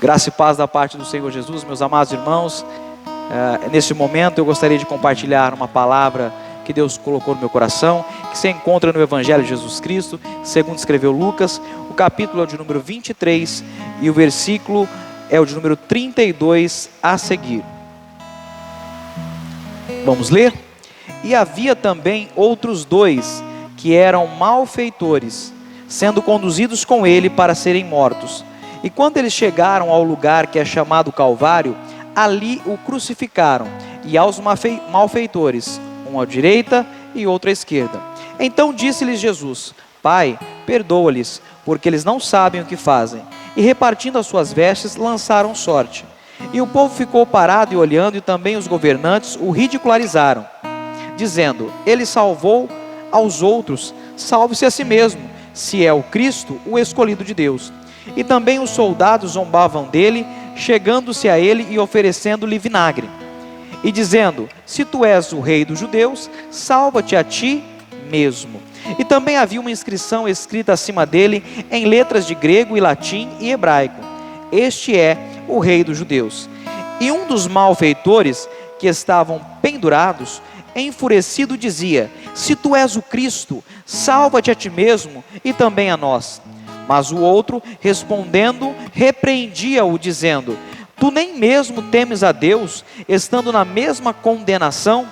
Graça e paz da parte do Senhor Jesus, meus amados irmãos. Neste momento eu gostaria de compartilhar uma palavra que Deus colocou no meu coração, que se encontra no Evangelho de Jesus Cristo, segundo escreveu Lucas. O capítulo é o de número 23 e o versículo é o de número 32 a seguir. Vamos ler? E havia também outros dois que eram malfeitores, sendo conduzidos com ele para serem mortos. E quando eles chegaram ao lugar que é chamado Calvário, ali o crucificaram, e aos malfeitores, um à direita e outro à esquerda. Então disse-lhes Jesus: Pai, perdoa-lhes, porque eles não sabem o que fazem. E repartindo as suas vestes, lançaram sorte. E o povo ficou parado e olhando, e também os governantes o ridicularizaram, dizendo: Ele salvou aos outros, salve-se a si mesmo, se é o Cristo, o escolhido de Deus. E também os soldados zombavam dele, chegando-se a ele e oferecendo-lhe vinagre, e dizendo: Se tu és o rei dos judeus, salva-te a ti mesmo. E também havia uma inscrição escrita acima dele, em letras de grego e latim e hebraico: Este é o rei dos judeus. E um dos malfeitores que estavam pendurados, enfurecido, dizia: Se tu és o Cristo, salva-te a ti mesmo e também a nós. Mas o outro, respondendo, repreendia-o, dizendo: Tu nem mesmo temes a Deus, estando na mesma condenação?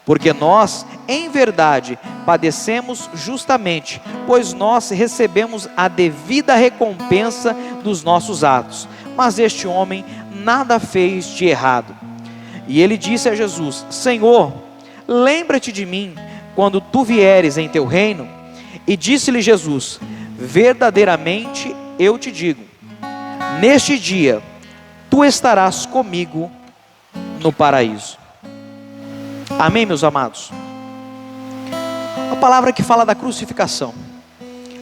Porque nós, em verdade, padecemos justamente, pois nós recebemos a devida recompensa dos nossos atos. Mas este homem nada fez de errado. E ele disse a Jesus: Senhor, lembra-te de mim quando tu vieres em teu reino. E disse-lhe Jesus: Verdadeiramente eu te digo, neste dia tu estarás comigo no paraíso. Amém, meus amados? A palavra que fala da crucificação,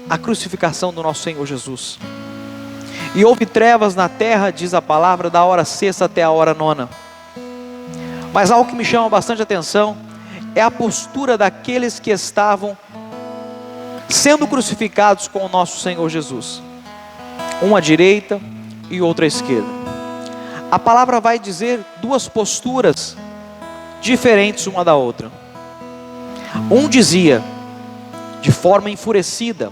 a crucificação do nosso Senhor Jesus. E houve trevas na terra, diz a palavra, da hora sexta até a hora nona. Mas algo que me chama bastante atenção é a postura daqueles que estavam sendo crucificados com o nosso Senhor Jesus, um à direita e outro à esquerda. A palavra vai dizer duas posturas diferentes uma da outra. Um dizia, de forma enfurecida,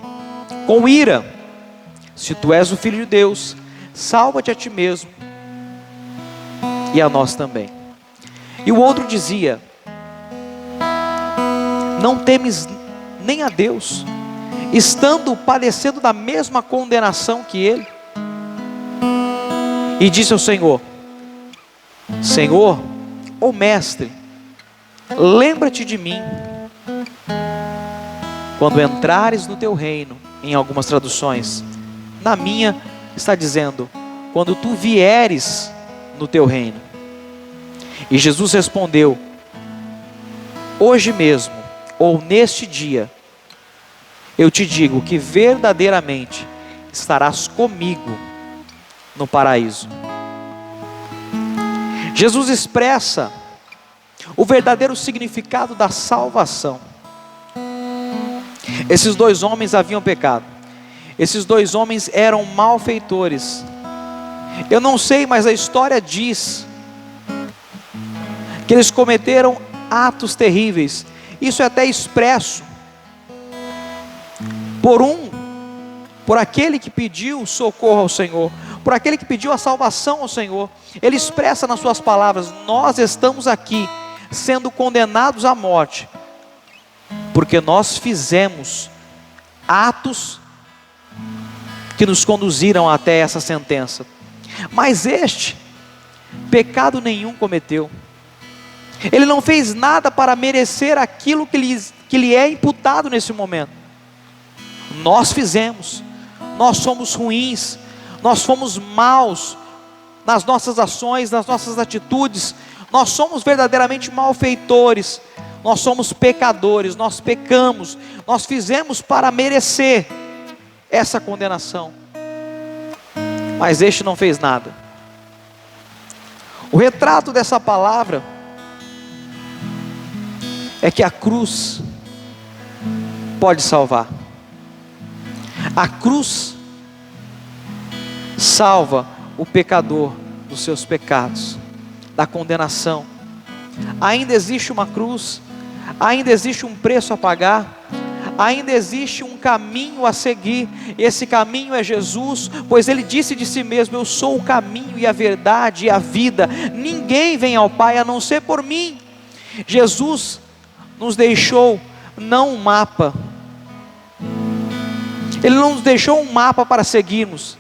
com ira: Se tu és o Filho de Deus, salva-te a ti mesmo e a nós também. E o outro dizia: Não temes nem a Deus, estando padecendo da mesma condenação que ele. E disse ao Senhor: Senhor, ó Mestre, lembra-te de mim quando entrares no teu reino. Em algumas traduções, na minha está dizendo: quando tu vieres no teu reino. E Jesus respondeu: Hoje mesmo, ou neste dia, eu te digo que verdadeiramente estarás comigo no paraíso. Jesus expressa o verdadeiro significado da salvação. Esses dois homens haviam pecado. Esses dois homens eram malfeitores. Eu não sei, mas a história diz que eles cometeram atos terríveis. Isso é até expresso por aquele que pediu socorro ao Senhor, por aquele que pediu a salvação ao Senhor. Ele expressa nas suas palavras: nós estamos aqui sendo condenados à morte, porque nós fizemos atos que nos conduziram até essa sentença. Mas este, pecado nenhum cometeu. Ele não fez nada para merecer aquilo que lhe é imputado nesse momento. Nós fizemos. Nós somos ruins, nós fomos maus nas nossas ações, nas nossas atitudes. Nós somos verdadeiramente malfeitores, nós somos pecadores, nós pecamos, nós fizemos para merecer essa condenação. Mas este não fez nada. O retrato dessa palavra é que a cruz pode salvar. A cruz salva o pecador dos seus pecados, da condenação. Ainda existe uma cruz, ainda existe um preço a pagar, ainda existe um caminho a seguir. Esse caminho é Jesus, pois Ele disse de si mesmo: eu sou o caminho e a verdade e a vida, ninguém vem ao Pai a não ser por mim. Jesus nos deixou não um mapa, Ele não nos deixou um mapa para seguirmos,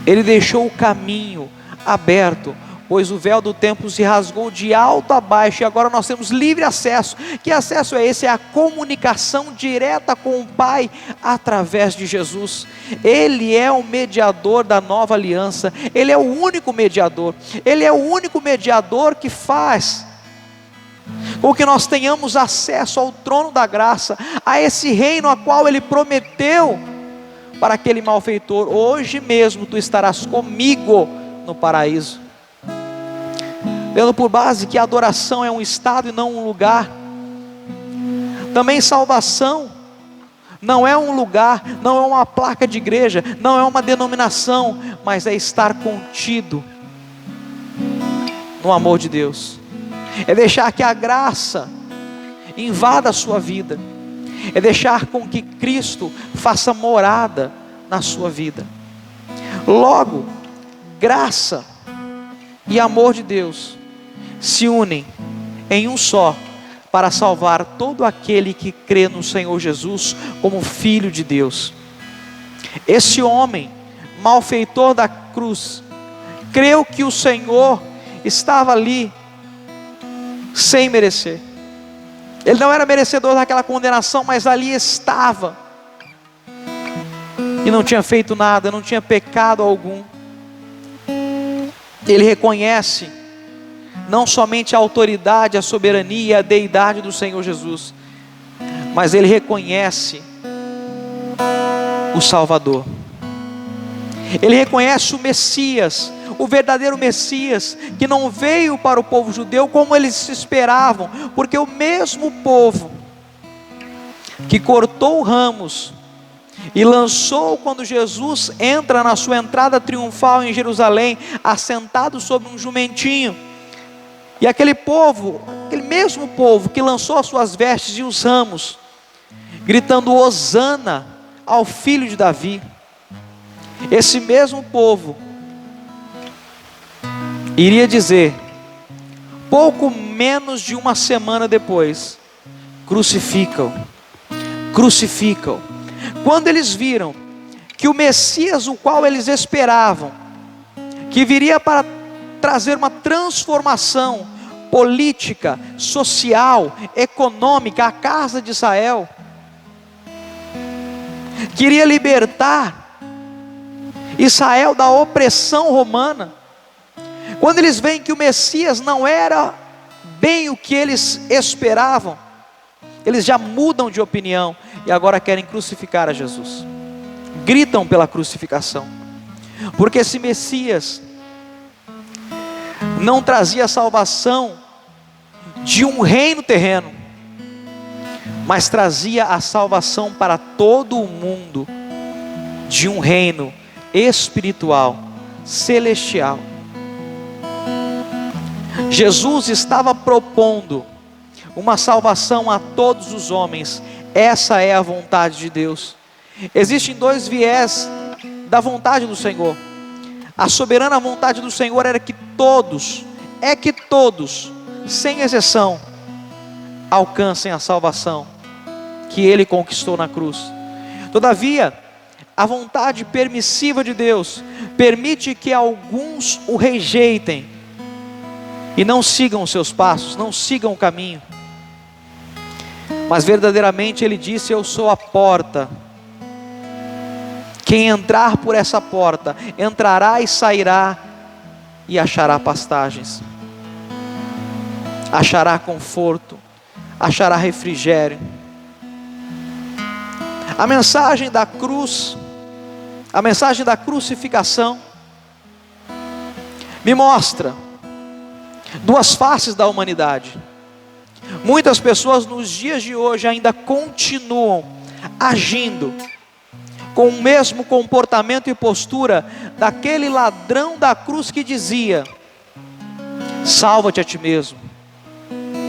Ele deixou o caminho aberto, pois o véu do templo se rasgou de alto a baixo, e agora nós temos livre acesso. Que acesso é esse? É a comunicação direta com o Pai, através de Jesus. Ele é o mediador da nova aliança, Ele é o único mediador, Ele é o único mediador que faz com que nós tenhamos acesso ao trono da graça, a esse reino a qual Ele prometeu para aquele malfeitor: hoje mesmo tu estarás comigo no paraíso. Tendo por base que a adoração é um estado e não um lugar. Também salvação não é um lugar, não é uma placa de igreja, não é uma denominação, mas é estar contido no amor de Deus. É deixar que a graça invada a sua vida, é deixar com que Cristo faça morada na sua vida. Logo, graça e amor de Deus se unem em um só, para salvar todo aquele que crê no Senhor Jesus como Filho de Deus. Esse homem, malfeitor da cruz, creu que o Senhor estava ali sem merecer. Ele não era merecedor daquela condenação, mas ali estava, e não tinha feito nada, não tinha pecado algum. Ele reconhece não somente a autoridade, a soberania e a deidade do Senhor Jesus, mas ele reconhece o Salvador. Ele reconhece o Messias, o verdadeiro Messias, que não veio para o povo judeu como eles esperavam, porque o mesmo povo que cortou ramos e lançou quando Jesus entra na sua entrada triunfal em Jerusalém, assentado sobre um jumentinho, e aquele povo, aquele mesmo povo que lançou as suas vestes e os ramos, gritando hosana ao filho de Davi, esse mesmo povo iria dizer, pouco menos de uma semana depois: crucificam, crucificam. Quando eles viram que o Messias, o qual eles esperavam, que viria para trazer uma transformação política, social, econômica à casa de Israel, queria libertar Israel da opressão romana, quando eles veem que o Messias não era bem o que eles esperavam, eles já mudam de opinião e agora querem crucificar a Jesus. Gritam pela crucificação, porque esse Messias não trazia salvação de um reino terreno, mas trazia a salvação para todo o mundo, de um reino espiritual, celestial. Jesus estava propondo uma salvação a todos os homens. Essa é a vontade de Deus. Existem dois viés da vontade do Senhor. A soberana vontade do Senhor era que todos, sem exceção, alcancem a salvação que Ele conquistou na cruz. Todavia, a vontade permissiva de Deus permite que alguns o rejeitem e não sigam os seus passos, não sigam o caminho. Mas verdadeiramente Ele disse: eu sou a porta. Quem entrar por essa porta, entrará e sairá e achará pastagens, achará conforto, achará refrigério. A mensagem da cruz, a mensagem da crucificação, me mostra duas faces da humanidade. Muitas pessoas nos dias de hoje ainda continuam agindo com o mesmo comportamento e postura daquele ladrão da cruz que dizia: salva-te a ti mesmo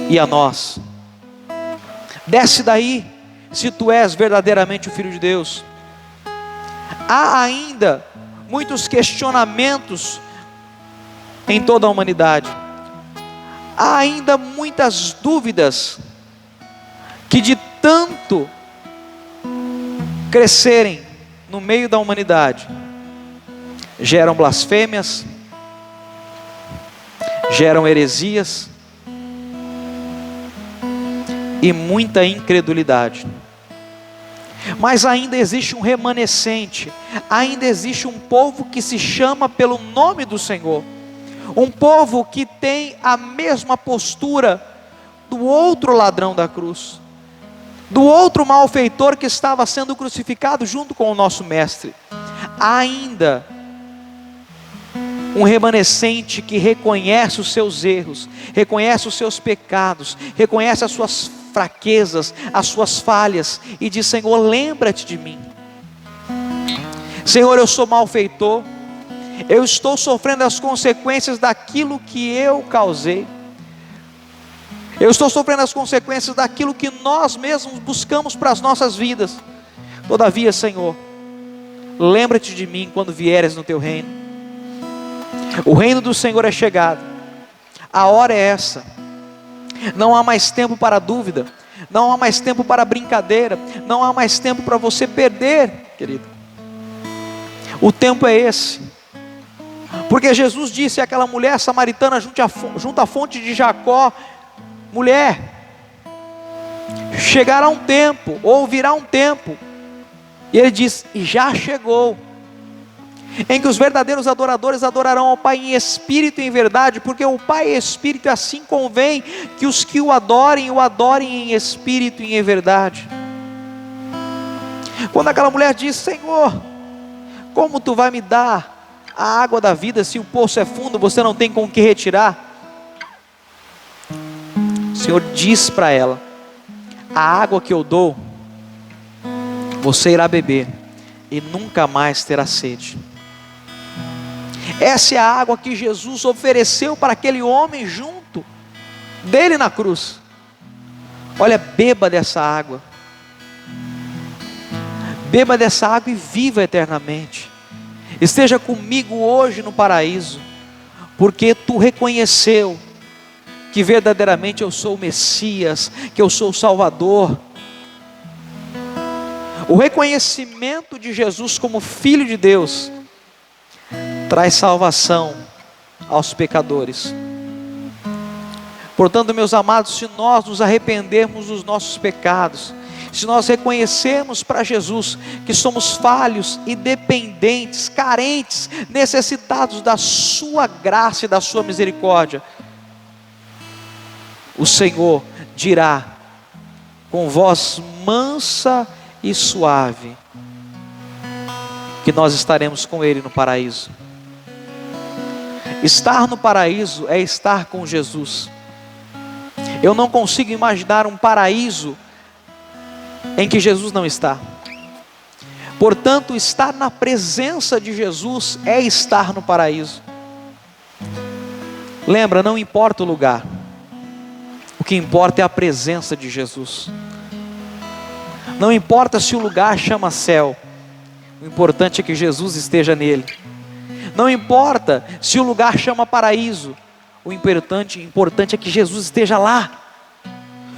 e a nós. Desce daí, se tu és verdadeiramente o Filho de Deus. Há ainda muitos questionamentos em toda a humanidade. Há ainda muitas dúvidas que, de tanto crescerem no meio da humanidade, geram blasfêmias, geram heresias e muita incredulidade. Mas ainda existe um remanescente, ainda existe um povo que se chama pelo nome do Senhor, um povo que tem a mesma postura do outro ladrão da cruz, do outro malfeitor que estava sendo crucificado junto com o nosso mestre. Há ainda um remanescente que reconhece os seus erros, reconhece os seus pecados, reconhece as suas fraquezas, as suas falhas, e diz: Senhor, lembra-te de mim. Senhor, eu sou malfeitor, eu estou sofrendo as consequências daquilo que eu causei, eu estou sofrendo as consequências daquilo que nós mesmos buscamos para as nossas vidas. Todavia, Senhor, lembra-te de mim quando vieres no teu reino. O reino do Senhor é chegado, a hora é essa. Não há mais tempo para dúvida, não há mais tempo para brincadeira, não há mais tempo para você perder, querido. O tempo é esse, porque Jesus disse àquela mulher samaritana junto à fonte de Jacó: mulher, chegará um tempo, ou virá um tempo, e ele diz: e já chegou, em que os verdadeiros adoradores adorarão ao Pai em espírito e em verdade, porque o Pai é espírito, e assim convém que os que o adorem em espírito e em verdade. Quando aquela mulher diz: Senhor, como tu vai me dar a água da vida, se o poço é fundo, você não tem com que retirar? O Senhor diz para ela: a água que eu dou, você irá beber, e nunca mais terá sede. Essa é a água que Jesus ofereceu para aquele homem junto dele na cruz. Olha, beba dessa água, beba dessa água e viva eternamente. Esteja comigo hoje no paraíso, porque tu reconheceu que verdadeiramente eu sou o Messias, que eu sou o Salvador. O reconhecimento de Jesus como Filho de Deus traz salvação aos pecadores. Portanto, meus amados, se nós nos arrependermos dos nossos pecados, se nós reconhecermos para Jesus que somos falhos e dependentes, carentes, necessitados da sua graça e da sua misericórdia, o Senhor dirá com voz mansa e suave que nós estaremos com Ele no paraíso. Estar no paraíso é estar com Jesus. Eu não consigo imaginar um paraíso em que Jesus não está. Portanto, estar na presença de Jesus é estar no paraíso. Lembra, não importa o lugar, o que importa é a presença de Jesus. Não importa se o lugar chama céu, o importante é que Jesus esteja nele. Não importa se o lugar chama paraíso, o importante é que Jesus esteja lá.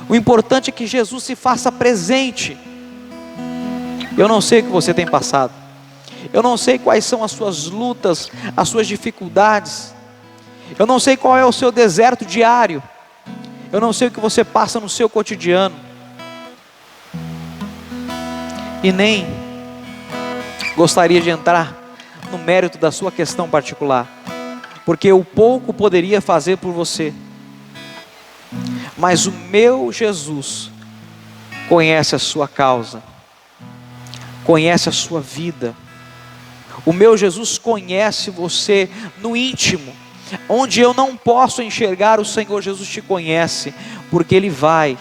O importante é que Jesus se faça presente. Eu não sei o que você tem passado, eu não sei quais são as suas lutas, as suas dificuldades, eu não sei qual é o seu deserto diário, eu não sei o que você passa no seu cotidiano, e nem gostaria de entrar no mérito da sua questão particular, porque eu pouco poderia fazer por você, mas o meu Jesus conhece a sua causa, conhece a sua vida. O meu Jesus conhece você no íntimo, onde eu não posso enxergar. O Senhor Jesus te conhece, porque Ele vai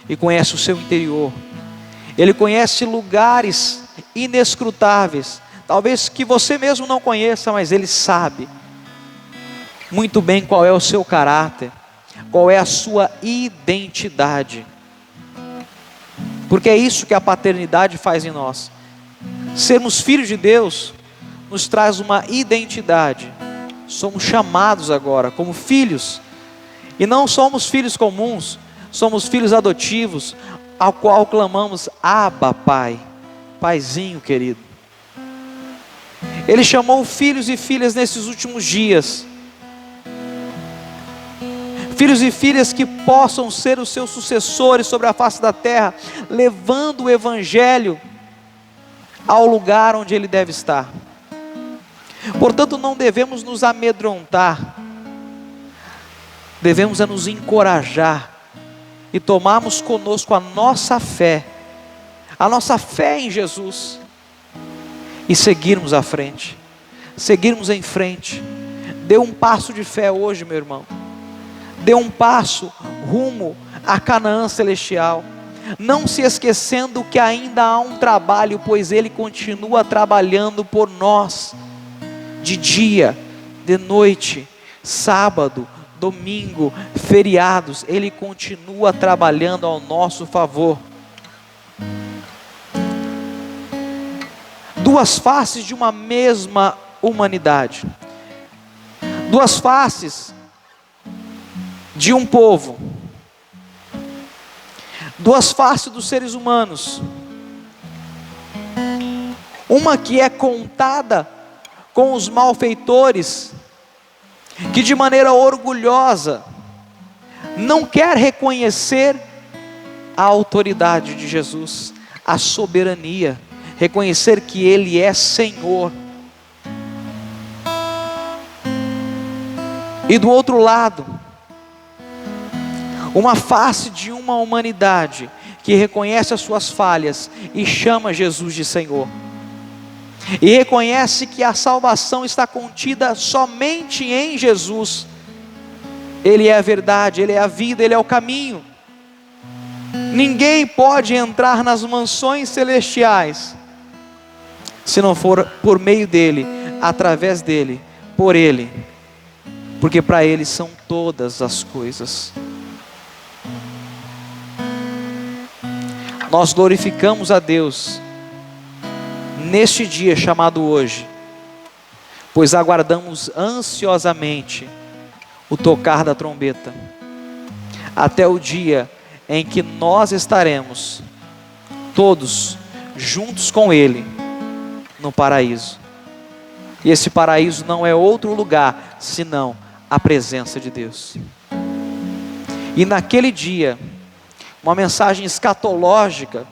e conhece o seu interior. Ele conhece lugares inescrutáveis, talvez que você mesmo não conheça, mas Ele sabe muito bem qual é o seu caráter, qual é a sua identidade, porque é isso que a paternidade faz em nós. Sermos filhos de Deus nos traz uma identidade. Somos chamados agora como filhos, e não somos filhos comuns, somos filhos adotivos, ao qual clamamos: Abba, Pai, Paizinho querido. Ele chamou filhos e filhas nesses últimos dias, filhos e filhas que possam ser os seus sucessores sobre a face da terra, levando o Evangelho ao lugar onde ele deve estar. Portanto, não devemos nos amedrontar, devemos nos encorajar e tomarmos conosco a nossa fé em Jesus, e seguirmos à frente, seguirmos em frente. Dê um passo de fé hoje, meu irmão. Dê um passo rumo a Canaã celestial, não se esquecendo que ainda há um trabalho, pois Ele continua trabalhando por nós, de dia, de noite, sábado, domingo, feriados, Ele continua trabalhando ao nosso favor. Duas faces de uma mesma humanidade, duas faces de um povo, duas faces dos seres humanos, uma que é contada com os malfeitores, que de maneira orgulhosa não quer reconhecer a autoridade de Jesus, a soberania, reconhecer que Ele é Senhor. E do outro lado, uma face de uma humanidade que reconhece as suas falhas e chama Jesus de Senhor, e reconhece que a salvação está contida somente em Jesus. Ele é a verdade, Ele é a vida, Ele é o caminho. Ninguém pode entrar nas mansões celestiais se não for por meio dEle, através dEle, por Ele, porque para Ele são todas as coisas. Nós glorificamos a Deus neste dia chamado hoje, pois aguardamos ansiosamente o tocar da trombeta, até o dia em que nós estaremos todos juntos com Ele no paraíso. E esse paraíso não é outro lugar senão a presença de Deus. E naquele dia, uma mensagem escatológica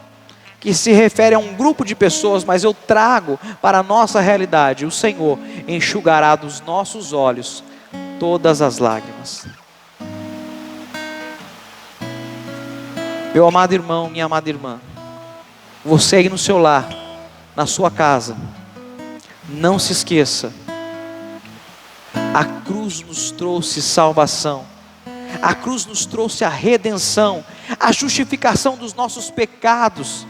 que se refere a um grupo de pessoas, mas eu trago para a nossa realidade: o Senhor enxugará dos nossos olhos todas as lágrimas. Meu amado irmão, minha amada irmã, você aí no seu lar, na sua casa, não se esqueça, a cruz nos trouxe salvação, a cruz nos trouxe a redenção, a justificação dos nossos pecados,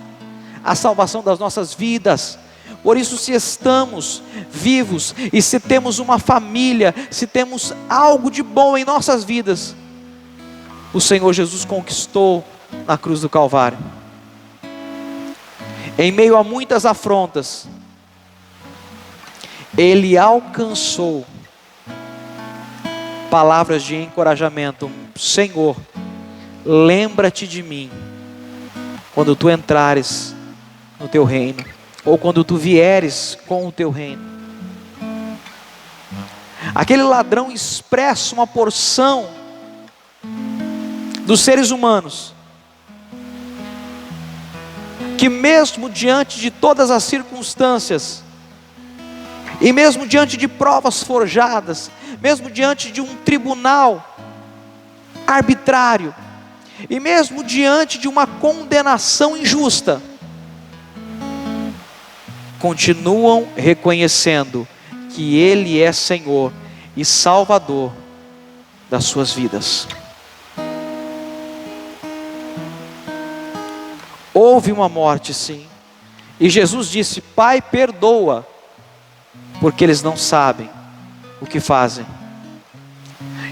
a salvação das nossas vidas. Por isso, se estamos vivos e se temos uma família, se temos algo de bom em nossas vidas, o Senhor Jesus conquistou na cruz do Calvário. Em meio a muitas afrontas, Ele alcançou palavras de encorajamento: Senhor, lembra-te de mim quando tu entrares no teu reino, ou quando tu vieres com o teu reino. Aquele ladrão expressa uma porção dos seres humanos, que mesmo diante de todas as circunstâncias, e mesmo diante de provas forjadas, mesmo diante de um tribunal arbitrário, e mesmo diante de uma condenação injusta, continuam reconhecendo que Ele é Senhor e Salvador das suas vidas. Houve uma morte, sim, E Jesus disse: Pai, perdoa, porque eles não sabem o que fazem.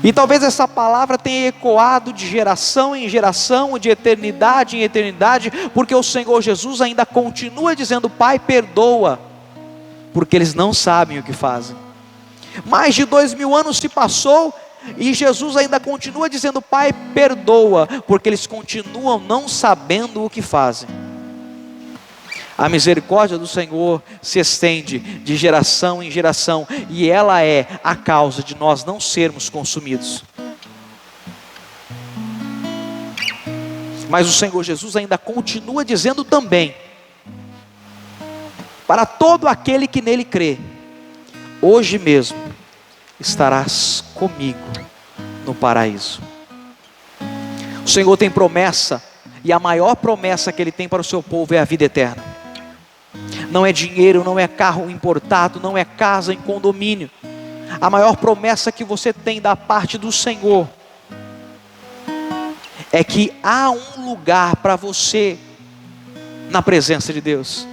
E talvez essa palavra tenha ecoado de geração em geração, de eternidade em eternidade, porque o Senhor Jesus ainda continua dizendo: Pai, perdoa, porque eles não sabem o que fazem. Mais de 2000 anos se passou, e Jesus ainda continua dizendo: Pai, perdoa, porque eles continuam não sabendo o que fazem. A misericórdia do Senhor se estende de geração em geração, e ela é a causa de nós não sermos consumidos. Mas o Senhor Jesus ainda continua dizendo também, para todo aquele que nele crê: hoje mesmo estarás comigo no paraíso. O Senhor tem promessa, e a maior promessa que Ele tem para o seu povo é a vida eterna. Não é dinheiro, não é carro importado, não é casa em condomínio. A maior promessa que você tem da parte do Senhor é que há um lugar para você na presença de Deus.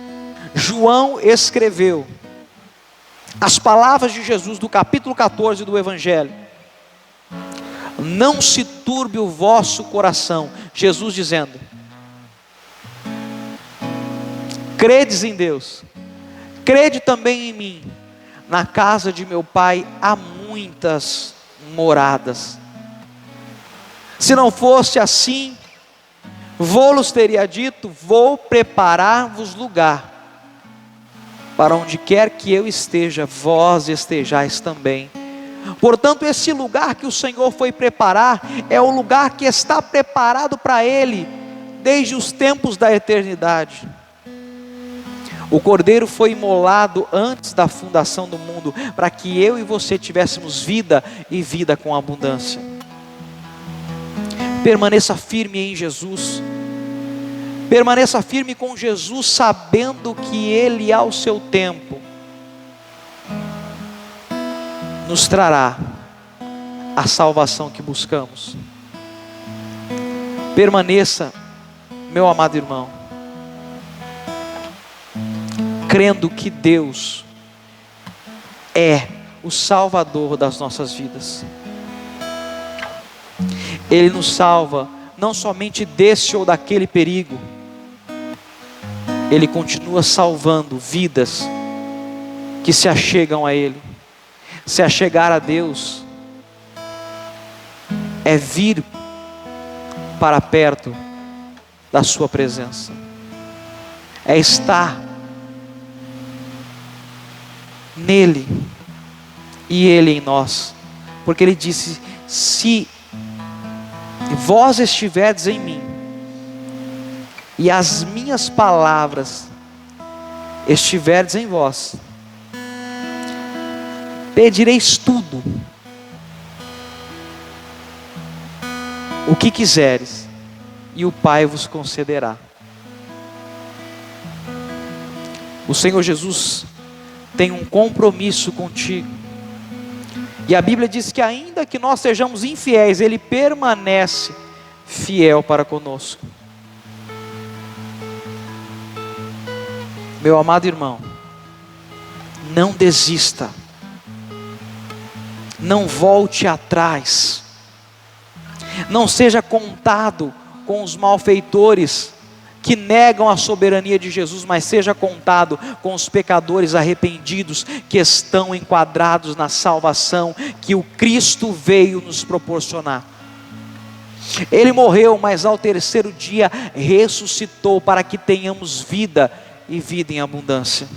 João escreveu as palavras de Jesus do capítulo 14 do Evangelho: não se turbe o vosso coração. Jesus dizendo: credes em Deus, crede também em mim. Na casa de meu Pai há muitas moradas. Se não fosse assim, vou-los teria dito: vou preparar-vos lugar. Para onde quer que eu esteja, vós estejais também. Portanto, esse lugar que o Senhor foi preparar é o lugar que está preparado para Ele desde os tempos da eternidade. O Cordeiro foi imolado antes da fundação do mundo, para que eu e você tivéssemos vida, e vida com abundância. Permaneça firme em Jesus. Permaneça firme com Jesus, sabendo que Ele, ao seu tempo, nos trará a salvação que buscamos. Permaneça, meu amado irmão, crendo que Deus é o Salvador das nossas vidas. Ele nos salva não somente desse ou daquele perigo, Ele continua salvando vidas que se achegam a Ele. Se achegar a Deus é vir para perto da sua presença, é estar nele e Ele em nós, porque Ele disse: se vós estiverdes em mim e as minhas palavras estiverdes em vós, pedireis tudo o que quiseres, e o Pai vos concederá. O Senhor Jesus tem um compromisso contigo, e a Bíblia diz que ainda que nós sejamos infiéis, Ele permanece fiel para conosco. Meu amado irmão, não desista, não volte atrás, não seja contado com os malfeitores que negam a soberania de Jesus, mas seja contado com os pecadores arrependidos que estão enquadrados na salvação que o Cristo veio nos proporcionar. Ele morreu, mas ao terceiro dia ressuscitou para que tenhamos vida e vida em abundância.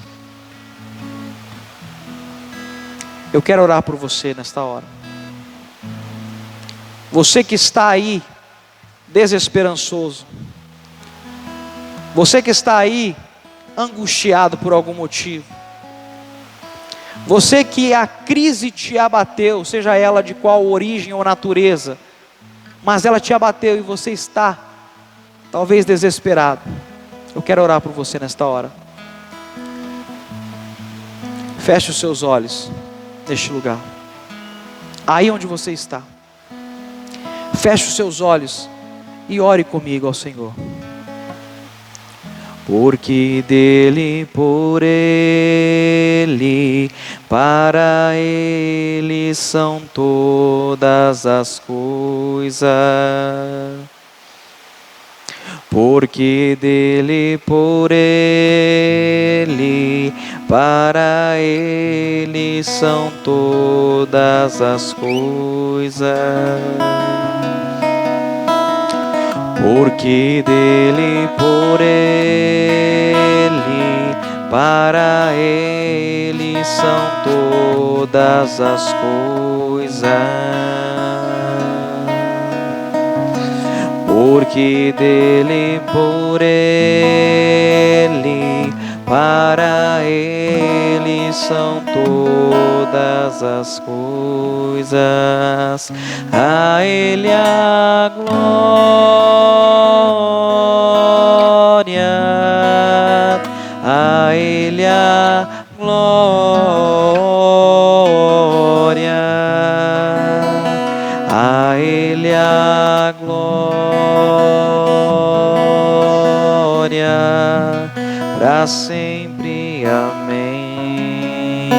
Eu quero orar por você nesta hora. Você que está aí desesperançoso, você que está aí angustiado por algum motivo, você que a crise te abateu, seja ela de qual origem ou natureza, mas ela te abateu e você está talvez desesperado, eu quero orar por você nesta hora. Feche os seus olhos neste lugar, aí onde você está. Feche os seus olhos e ore comigo ao Senhor. porque dele, por ele, para ele são todas as coisas. Porque dele, por ele, para ele são todas as coisas. Porque dele, por ele, para ele são todas as coisas. Porque dele, por ele, para ele são todas as coisas. A ele a glória, a ele a glória, a ele a glória, para sempre. Amém.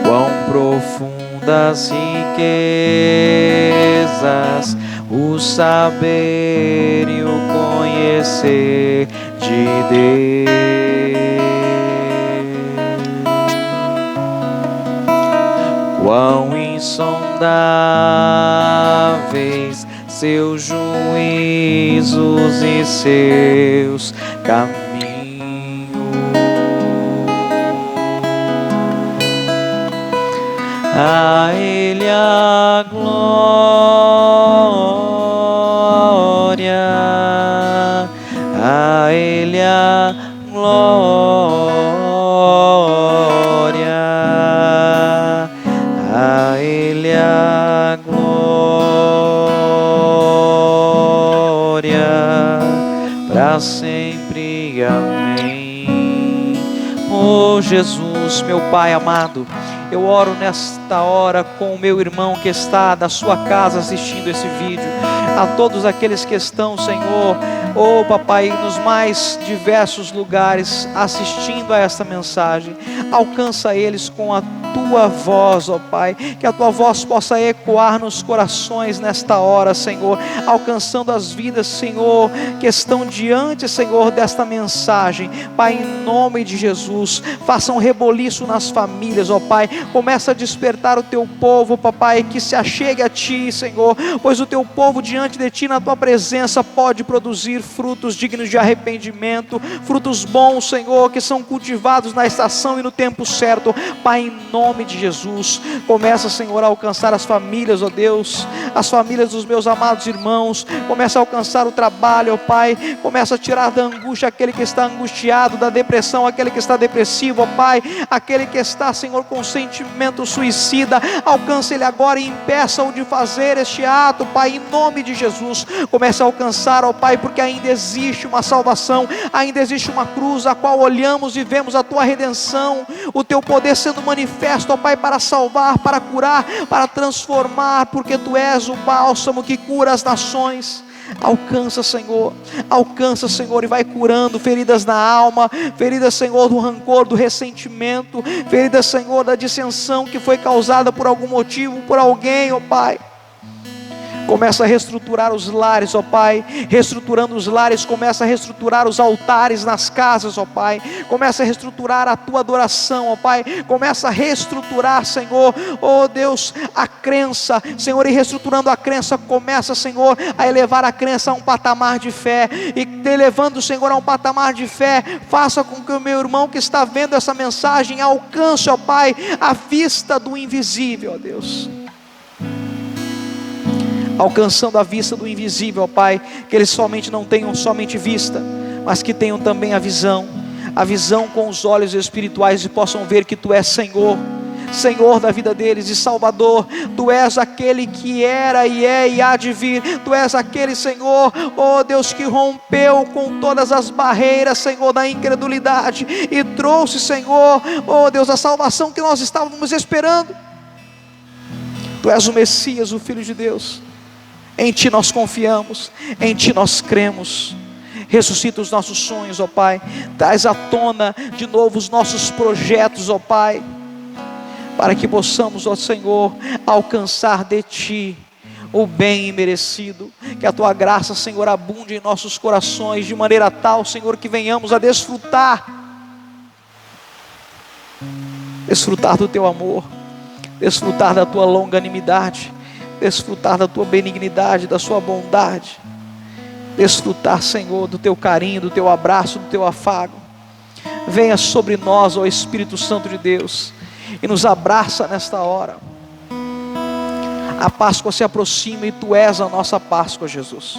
Quão profundas riquezas o saber e o conhecer de Deus. Quão insondáveis seus juízos e seus caminhos. A ele a glória, a ele a glória, a ele a glória, para sempre. Amém. Oh Jesus, meu Pai amado, eu oro nesta hora com o meu irmão que está da sua casa assistindo esse vídeo, a todos aqueles que estão, Senhor, oh Papai, nos mais diversos lugares assistindo a esta mensagem. Alcança eles com a tua voz, ó Pai, que a tua voz possa ecoar nos corações nesta hora, Senhor, alcançando as vidas, Senhor, que estão diante, Senhor, desta mensagem. Pai, em nome de Jesus, faça um reboliço nas famílias, ó Pai. Começa a despertar o teu povo, papai, que se achegue a ti, Senhor, pois o teu povo diante de ti, na tua presença, pode produzir frutos dignos de arrependimento, frutos bons, Senhor, que são cultivados na estação e no tempo certo. Pai, em nome de Jesus, começa, Senhor, a alcançar as famílias, ó Deus, as famílias dos meus amados irmãos. Começa a alcançar o trabalho, ó Pai. Começa a tirar da angústia aquele que está angustiado, da depressão aquele que está depressivo, ó Pai, aquele que está, Senhor, com sentimento suicida. Alcança ele agora e impeça-o de fazer este ato, Pai, em nome de Jesus. Começa a alcançar, ó Pai, porque ainda existe uma salvação, ainda existe uma cruz a qual olhamos e vemos a tua redenção, o teu poder sendo manifesto, ó Pai, para salvar, para curar, para transformar, porque tu és o bálsamo que cura as nações. Alcança, Senhor, e vai curando feridas na alma, feridas, Senhor, do rancor, do ressentimento, feridas, Senhor, da dissensão que foi causada por algum motivo, por alguém, ó Pai. Começa a reestruturar os lares, ó Pai. Reestruturando os lares, começa a reestruturar os altares nas casas, ó Pai. Começa a reestruturar a tua adoração, ó Pai. Começa a reestruturar, Senhor, ó Deus, a crença, Senhor, e reestruturando a crença, começa, Senhor, a elevar a crença a um patamar de fé. E elevando, Senhor, a um patamar de fé, faça com que o meu irmão que está vendo essa mensagem alcance, ó Pai, a vista do invisível, ó Deus. Alcançando a vista do invisível, ó Pai, que eles somente não tenham somente vista, mas que tenham também a visão com os olhos espirituais, e possam ver que Tu és Senhor, Senhor da vida deles e Salvador. Tu és aquele que era e é e há de vir. Tu és aquele, Senhor, ó Deus, que rompeu com todas as barreiras, Senhor, da incredulidade, e trouxe, Senhor, ó Deus, a salvação que nós estávamos esperando. Tu és o Messias, o Filho de Deus. Em Ti nós confiamos, em Ti nós cremos. Ressuscita os nossos sonhos, ó Pai. Traz à tona de novo os nossos projetos, ó Pai, para que possamos, ó Senhor, alcançar de Ti o bem imerecido. Que a Tua graça, Senhor, abunde em nossos corações, de maneira tal, Senhor, que venhamos a desfrutar do Teu amor, desfrutar da Tua longanimidade, desfrutar da Tua benignidade, da Sua bondade, desfrutar, Senhor, do Teu carinho, do Teu abraço, do Teu afago. Venha sobre nós, ó Espírito Santo de Deus, e nos abraça nesta hora. A Páscoa se aproxima e Tu és a nossa Páscoa, Jesus.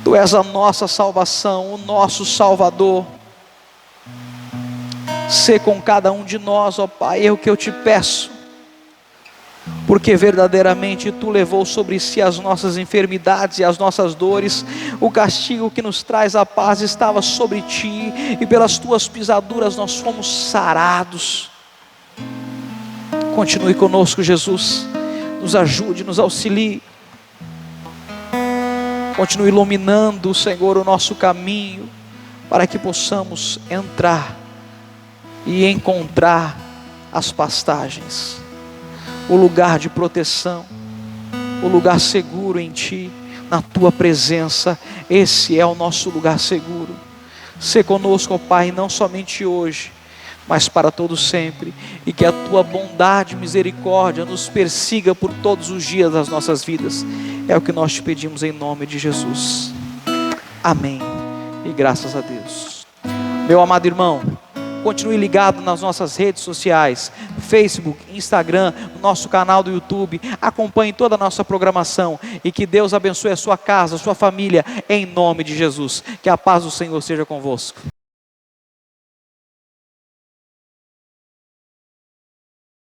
Tu és a nossa salvação, o nosso Salvador. Sê com cada um de nós, ó Pai, é o que eu Te peço, porque verdadeiramente Tu levou sobre Si as nossas enfermidades e as nossas dores. O castigo que nos traz a paz estava sobre Ti, e pelas Tuas pisaduras nós fomos sarados. Continue conosco, Jesus. Nos ajude, nos auxilie. Continue iluminando, Senhor, o nosso caminho, para que possamos entrar e encontrar as pastagens, o lugar de proteção, o lugar seguro em Ti, na Tua presença. Esse é o nosso lugar seguro. Sê conosco, ó Pai, não somente hoje, mas para todo sempre, e que a Tua bondade e misericórdia nos persiga por todos os dias das nossas vidas. É o que nós Te pedimos em nome de Jesus. Amém. E graças a Deus. Meu amado irmão, continue ligado nas nossas redes sociais, Facebook, Instagram, no nosso canal do YouTube. Acompanhe toda a nossa programação, e que Deus abençoe a sua casa, a sua família, em nome de Jesus. Que a paz do Senhor seja convosco.